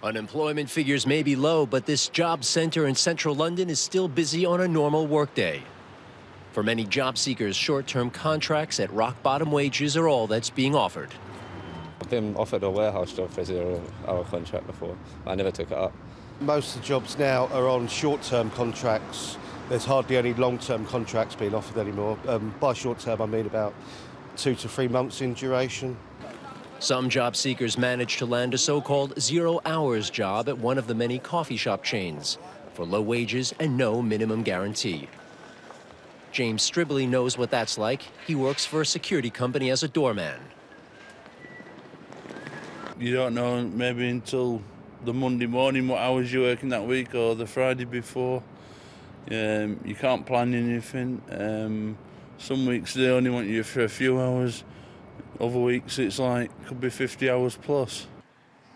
Unemployment figures may be low, but this job center in central London is still busy on a normal workday. For many job seekers, short-term contracts at rock-bottom wages are all that's being offered. I've been offered a warehouse job for a 0-hour contract before. I never took it up. Most of the jobs now are on short-term contracts. There's hardly any long-term contracts being offered anymore. By short-term, I mean about 2 to 3 months in duration. Some job seekers manage to land a so-called 0 hours job at one of the many coffee shop chains for low wages and no minimum guarantee. James Stribley knows what that's like. He works for a security company as a doorman. You don't know maybe until the Monday morning what hours you're working that week or the Friday before. You can't plan anything. Some weeks they only want you for a few hours. Other weeks it's like, could be 50 hours plus.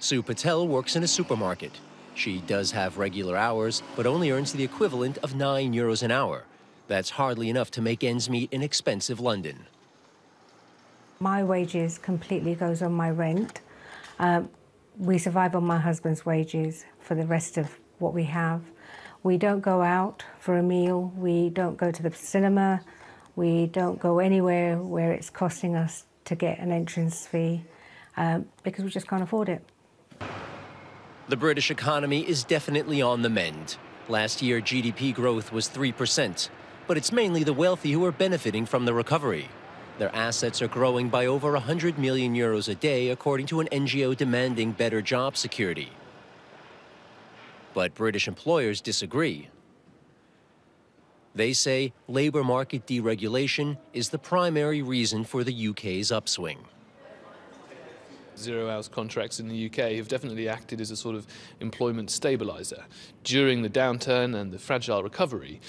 Sue Patel works in a supermarket. She does have regular hours, but only earns the equivalent of €9 an hour. That's hardly enough to make ends meet in expensive London. My wages completely goes on my rent. We survive on my husband's wages for the rest of what we have. We don't go out for a meal. We don't go to the cinema. We don't go anywhere where it's costing us to get an entrance fee because we just can't afford it. The British economy is definitely on the mend. Last year, GDP growth was 3%, but it's mainly the wealthy who are benefiting from the recovery. Their assets are growing by over €100 million a day, according to an NGO demanding better job security. But British employers disagree. They say labor market deregulation is the primary reason for the UK's upswing. 0 hours contracts in the UK have definitely acted as a sort of employment stabiliser. During the downturn and the fragile recovery,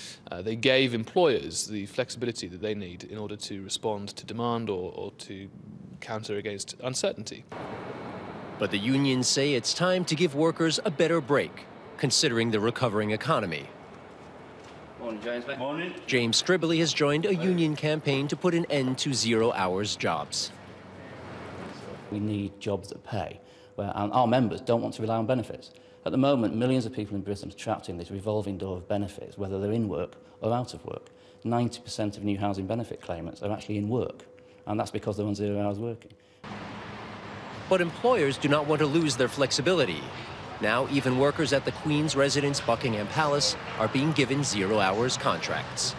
they gave employers the flexibility that they need in order to respond to demand or to counter against uncertainty. But the unions say it's time to give workers a better break, considering the recovering economy. Morning, James. Morning. James Stribley has joined a union campaign to put an end to 0 hours jobs. We need jobs that pay, and our members don't want to rely on benefits. At the moment, millions of people in Britain are trapped in this revolving door of benefits, whether they're in work or out of work. 90% of new housing benefit claimants are actually in work, and that's because they're on 0 hours working. But employers do not want to lose their flexibility. Now, even workers at the Queen's residence, Buckingham Palace, are being given 0 hours contracts.